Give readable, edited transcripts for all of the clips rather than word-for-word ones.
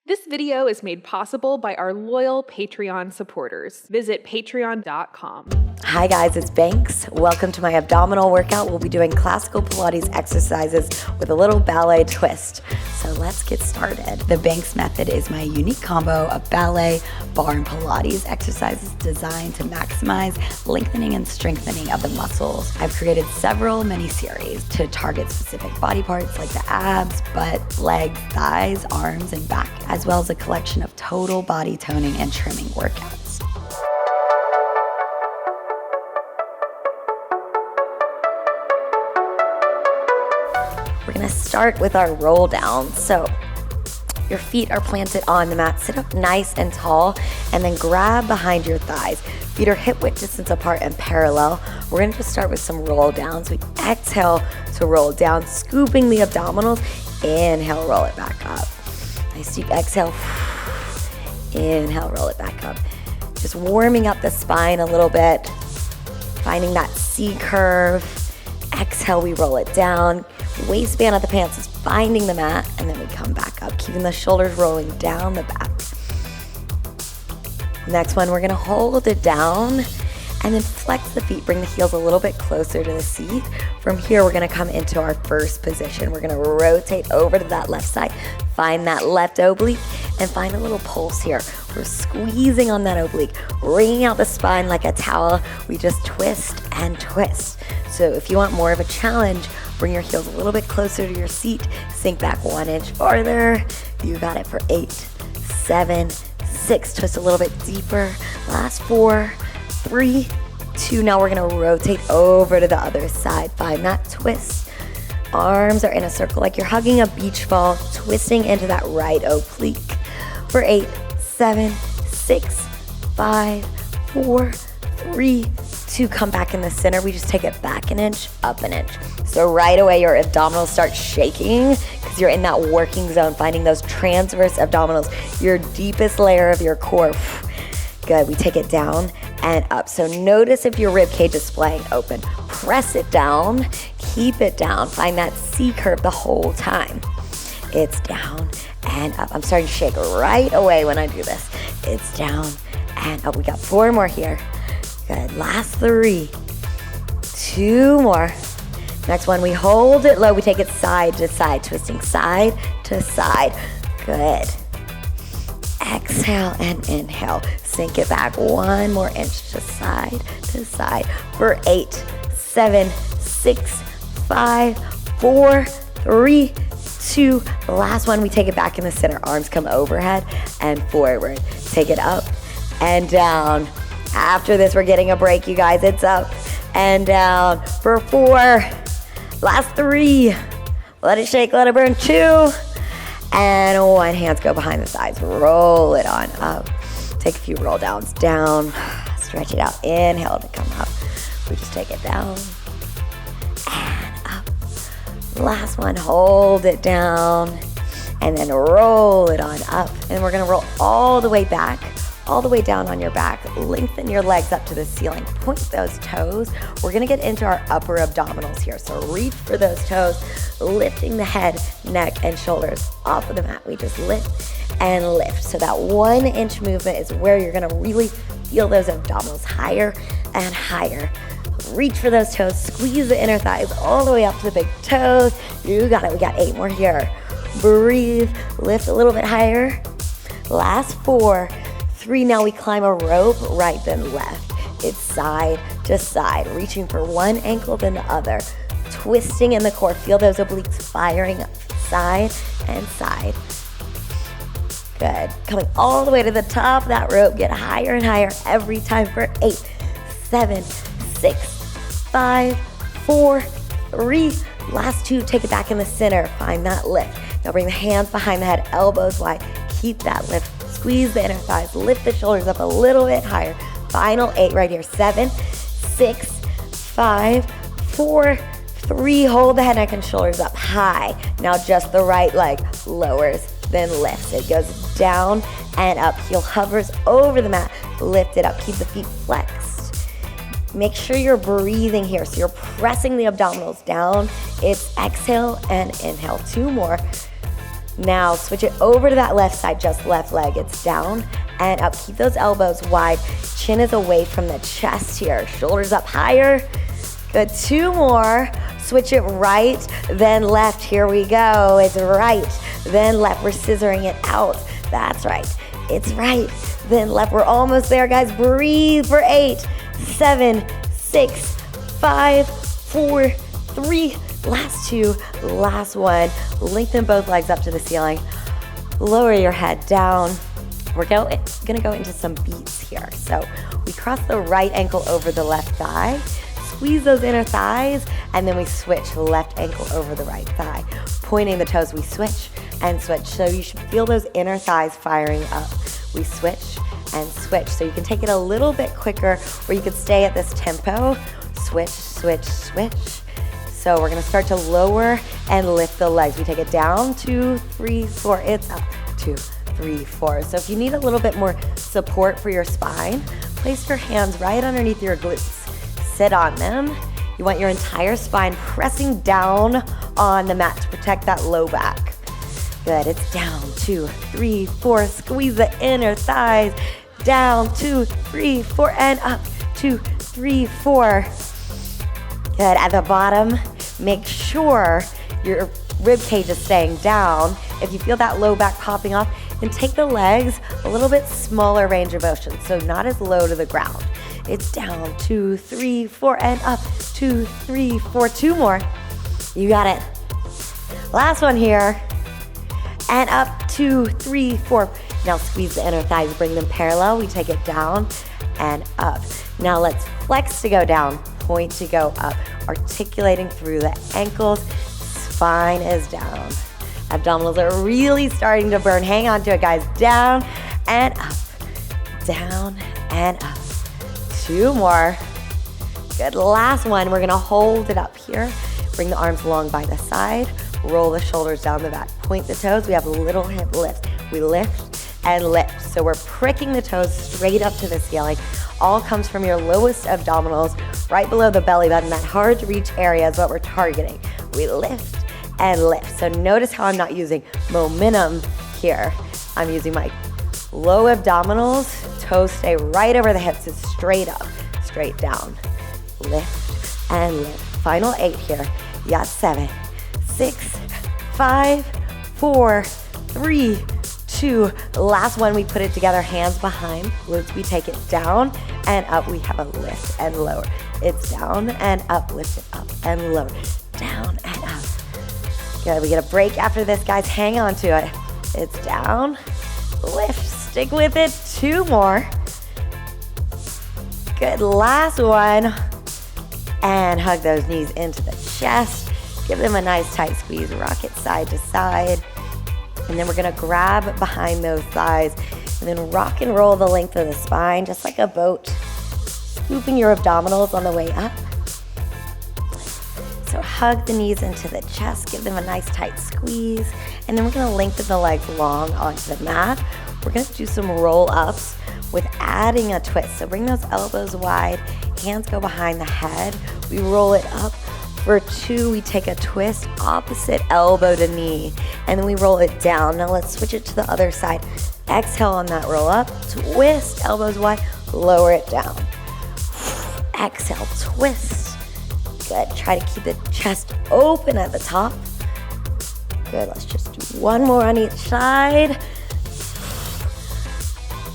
This video is made possible by our loyal Patreon supporters. Visit patreon.com. Hi guys, it's Banks. Welcome to my abdominal workout. We'll be doing classical Pilates exercises with a little ballet twist. So let's get started. The Banks method is my unique combo of ballet, barre, and Pilates exercises designed to maximize lengthening and strengthening of the muscles. I've created several mini-series to target specific body parts like the abs, butt, legs, thighs, arms, and back, as well as a collection of total body toning and trimming workouts. We're gonna start with our roll down. So your feet are planted on the mat. Sit up nice and tall and then grab behind your thighs. Feet are hip width distance apart and parallel. We're gonna just start with some roll downs. We exhale to roll down, scooping the abdominals. Inhale, roll it back up. Nice deep exhale. Inhale, roll it back up. Just warming up the spine a little bit. Finding that C curve. Exhale, we roll it down. Waistband of the pants is finding the mat, and then we come back up, keeping the shoulders rolling down the back. Next one, we're gonna hold it down and then flex the feet, bring the heels a little bit closer to the seat. From here, we're gonna come into our first position. We're gonna rotate over to that left side, find that left oblique, and find a little pulse here. We're squeezing on that oblique, wringing out the spine like a towel. We just twist and twist. So if you want more of a challenge, bring your heels a little bit closer to your seat, sink back 1 inch farther. You got it for 8, 7, 6, twist a little bit deeper. Last 4, 3, 2. Now we're gonna rotate over to the other side. Find that twist. Arms are in a circle like you're hugging a beach ball, twisting into that right oblique. For 8, 7, 6, 5, 4, 3, 2. Come back in the center. We just take it back an inch, up an inch. So right away your abdominals start shaking because you're in that working zone, finding those transverse abdominals, your deepest layer of your core. Good, we take it down and up. So notice if your rib cage is splaying open. Press it down, keep it down. Find that C curve the whole time. It's down and up. I'm starting to shake right away when I do this. It's down and up. We got 4 more here. Good, last 3, 2 more. Next one, we hold it low. We take it side to side, twisting side to side. Good. Exhale and inhale. Sink it back 1 more inch to side for 8, 7, 6, 5, 4, 3, 2. Last one, we take it back in the center. Arms come overhead and forward. Take it up and down. After this, we're getting a break, you guys. It's up and down for 4. Last 3. Let it shake, let it burn. 2. And 1. Hands go behind the thighs. Roll it on up. Take a few roll downs down. Stretch it out. Inhale to come up. We just take it down and up. Last one, hold it down and then roll it on up. And we're gonna roll all the way back, all the way down on your back. Lengthen your legs up to the ceiling. Point those toes. We're gonna get into our upper abdominals here. So reach for those toes, lifting the head, neck, and shoulders off of the mat. We just lift and lift. So that 1 inch movement is where you're gonna really feel those abdominals higher and higher. Reach for those toes, squeeze the inner thighs all the way up to the big toes. You got it, we got 8 more here. Breathe, lift a little bit higher. Last 4, 3, now we climb a rope, right then left. It's side to side, reaching for one ankle then the other. Twisting in the core, feel those obliques firing up, side and side. Good, coming all the way to the top of that rope, get higher and higher every time for 8, 7, 6, 5, 4, 3. Last 2, take it back in the center, find that lift. Now bring the hands behind the head, elbows wide, keep that lift. Squeeze the inner thighs, lift the shoulders up a little bit higher. Final 8 right here. 7, 6, 5, 4, 3. Hold the head, neck, and shoulders up high. Now just the right leg lowers, then lifts. It goes down and up. Heel hovers over the mat. Lift it up. Keep the feet flexed. Make sure you're breathing here. So you're pressing the abdominals down. It's exhale and inhale. 2 more. Now switch it over to that left side, just left leg. It's down and up. Keep those elbows wide. Chin is away from the chest here. Shoulders up higher. Good, 2 more. Switch it right, then left. Here we go. It's right, then left. We're scissoring it out. That's right. It's right, then left. We're almost there, guys. Breathe for 8, 7, 6, 5, 4, 3. Last 2, last 1. Lengthen both legs up to the ceiling. Lower your head down. We're gonna go into some beats here. So we cross the right ankle over the left thigh. Squeeze those inner thighs, and then we switch left ankle over the right thigh. Pointing the toes, we switch and switch. So you should feel those inner thighs firing up. We switch and switch. So you can take it a little bit quicker, or you could stay at this tempo. Switch, switch, switch. So we're gonna start to lower and lift the legs. We take it down, 2, 3, 4, it's up, 2, 3, 4. So if you need a little bit more support for your spine, place your hands right underneath your glutes. Sit on them. You want your entire spine pressing down on the mat to protect that low back. Good, it's down, 2, 3, 4. Squeeze the inner thighs. Down, 2, 3, 4, and up, 2, 3, 4. Good, at the bottom, make sure your rib cage is staying down. If you feel that low back popping off, then take the legs a little bit smaller range of motion, so not as low to the ground. It's down, 2, 3, 4, and up, 2, 3, 4. 2 more. You got it. Last one here. And up, 2, 3, 4. Now squeeze the inner thighs, bring them parallel. We take it down and up. Now let's flex to go down, point to go up, articulating through the ankles. Spine is down. Abdominals are really starting to burn. Hang on to it, guys. Down and up, down and up. 2 more. Good, last one. We're gonna hold it up here. Bring the arms along by the side. Roll the shoulders down the back. Point the toes. We have a little hip lift. We lift and lift. So we're pricking the toes straight up to the ceiling. All comes from your lowest abdominals, right below the belly button. That hard to reach area is what we're targeting. We lift and lift. So notice how I'm not using momentum here. I'm using my low abdominals. Toes stay right over the hips. It's straight up, straight down. Lift and lift. Final 8 here. You got 7, 6, 5, 4, 3, 2. Last one, we put it together, hands behind glutes. We take it down and up. We have a lift and lower. It's down and up, lift it up and lower. Down and up. Good, we get a break after this, guys. Hang on to it. It's down, lift, stick with it. 2 more. Good, last one. And hug those knees into the chest. Give them a nice tight squeeze, rock it side to side. And then we're gonna grab behind those thighs and then rock and roll the length of the spine, just like a boat. Scooping your abdominals on the way up. So hug the knees into the chest, give them a nice tight squeeze. And then we're gonna lengthen the legs long onto the mat. We're gonna do some roll-ups with adding a twist. So bring those elbows wide, hands go behind the head. We roll it up. For 2, we take a twist, opposite elbow to knee, and then we roll it down. Now let's switch it to the other side. Exhale on that roll up, twist, elbows wide, lower it down. Exhale, twist. Good, try to keep the chest open at the top. Good, let's just do 1 more on each side.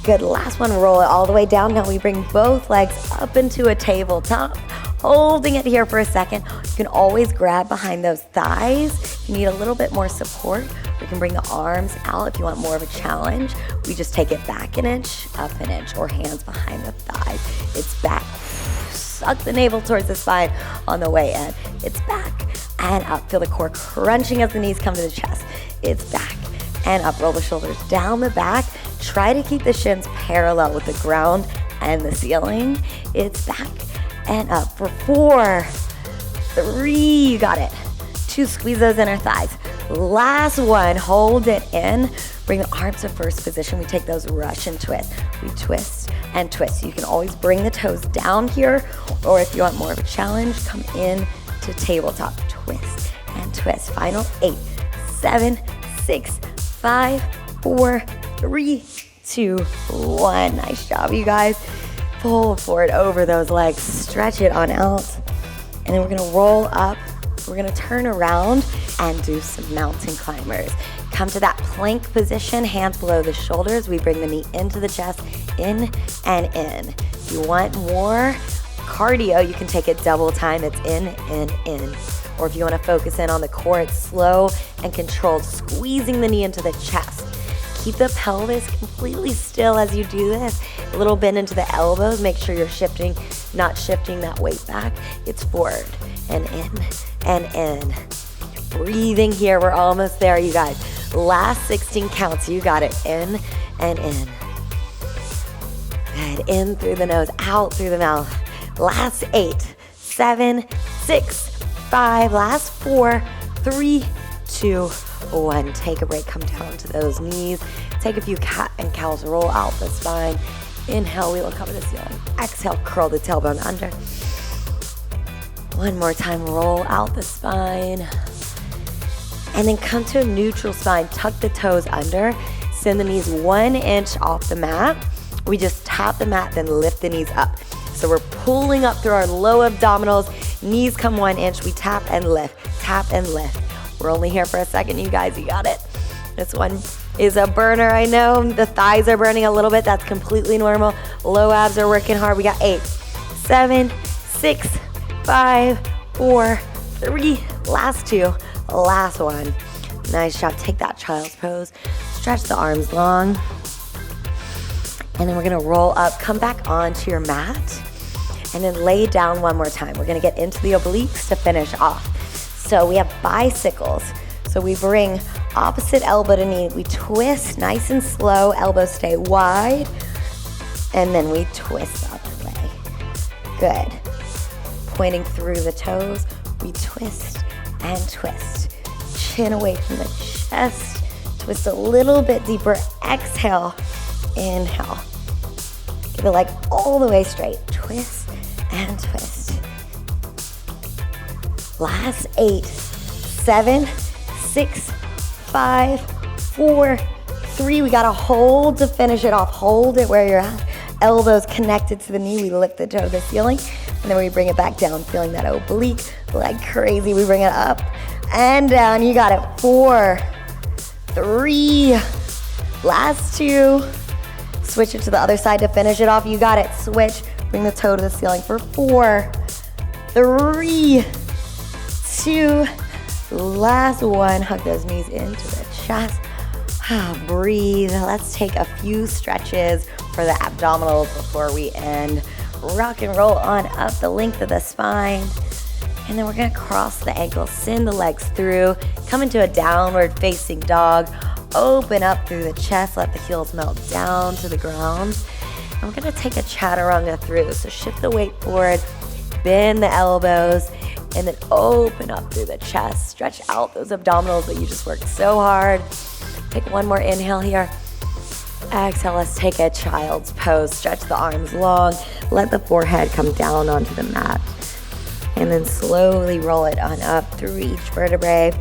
Good, last one, roll it all the way down. Now we bring both legs up into a tabletop. Holding it here for a second. You can always grab behind those thighs. If you need a little bit more support, we can bring the arms out if you want more of a challenge. We just take it back an inch, up an inch, or hands behind the thighs. It's back. Suck the navel towards the spine on the way in. It's back and up. Feel the core crunching as the knees come to the chest. It's back and up. Roll the shoulders down the back. Try to keep the shins parallel with the ground and the ceiling. It's back and up for 4, 3, you got it. 2, squeeze those inner thighs. Last one, hold it in. Bring the arms to first position. We take those Russian twists. We twist and twist. You can always bring the toes down here, or if you want more of a challenge, come in to tabletop. Twist and twist. Final 8, 7, 6, 5, 4, 3, 2, 1. Nice job, you guys. Pull forward over those legs. Stretch it on out. And then we're gonna roll up. We're gonna turn around and do some mountain climbers. Come to that plank position, hands below the shoulders. We bring the knee into the chest, in and in. If you want more cardio, you can take it double time. It's in and in. Or if you want to focus in on the core, it's slow and controlled, squeezing the knee into the chest. Keep the pelvis completely still as you do this. A little bend into the elbows. Make sure you're shifting, not shifting that weight back. It's forward and in and in. Breathing here. We're almost there, you guys. Last 16 counts. You got it. In and in. Good. In through the nose, out through the mouth. Last 8, 7, 6, 5. Last 4, 3, 2, 1. Take a break. Come down to those knees. Take a few cat and cows. Roll out the spine. Inhale, we will cover the ceiling. Exhale, curl the tailbone under. One more time. Roll out the spine. And then come to a neutral spine. Tuck the toes under. Send the knees 1 inch off the mat. We just tap the mat, then lift the knees up. So we're pulling up through our low abdominals. Knees come 1 inch. We tap and lift. Tap and lift. We're only here for a second, you guys. You got it. This one is a burner, I know. The thighs are burning a little bit. That's completely normal. Low abs are working hard. We got 8, 7, 6, 5, 4, 3. Last 2. Last 1. Nice job. Take that child's pose. Stretch the arms long. And then we're gonna roll up, come back onto your mat, and then lay down one more time. We're gonna get into the obliques to finish off. So we have bicycles. So we bring opposite elbow to knee. We twist nice and slow, elbows stay wide, and then we twist the other way. Good. Pointing through the toes, we twist and twist. Chin away from the chest. Twist a little bit deeper. Exhale. Inhale. Give it like all the way straight. Twist and twist. Last 8, 7, 6, 5, 4, 3. We gotta hold to finish it off. Hold it where you're at. Elbows connected to the knee. We lift the toe to the ceiling, and then we bring it back down, feeling that oblique like crazy. We bring it up and down. You got it. 4, 3. Last 2. Switch it to the other side to finish it off. You got it. Switch. Bring the toe to the ceiling for 4, 3, 2. Last 1. Hug those knees into the chest. Breathe. Let's take a few stretches for the abdominals before we end. Rock and roll on up the length of the spine. And then we're gonna cross the ankles, send the legs through, come into a downward facing dog. Open up through the chest, let the heels melt down to the ground. And we're gonna take a chaturanga through. So shift the weight forward, bend the elbows, and then open up through the chest. Stretch out those abdominals that you just worked so hard. Take one more inhale here. Exhale, let's take a child's pose. Stretch the arms long, let the forehead come down onto the mat. And then slowly roll it on up through each vertebrae.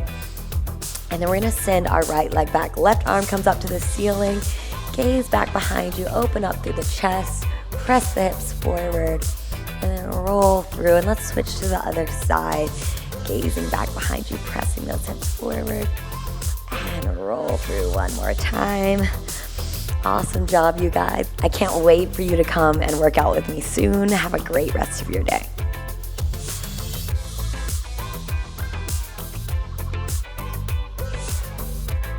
And then we're gonna send our right leg back. Left arm comes up to the ceiling. Gaze back behind you. Open up through the chest. Press the hips forward. And then roll through. And let's switch to the other side. Gazing back behind you. Pressing those hips forward. And roll through one more time. Awesome job, you guys. I can't wait for you to come and work out with me soon. Have a great rest of your day.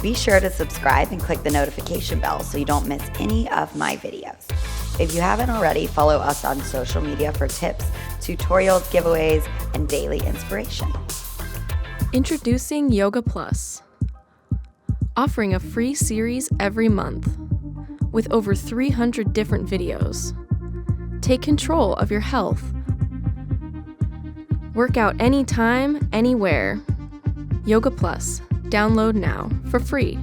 Be sure to subscribe and click the notification bell so you don't miss any of my videos. If you haven't already, follow us on social media for tips, tutorials, giveaways, and daily inspiration. Introducing Yoga Plus, offering a free series every month with over 300 different videos. Take control of your health. Work out anytime, anywhere. Yoga Plus. Download now for free.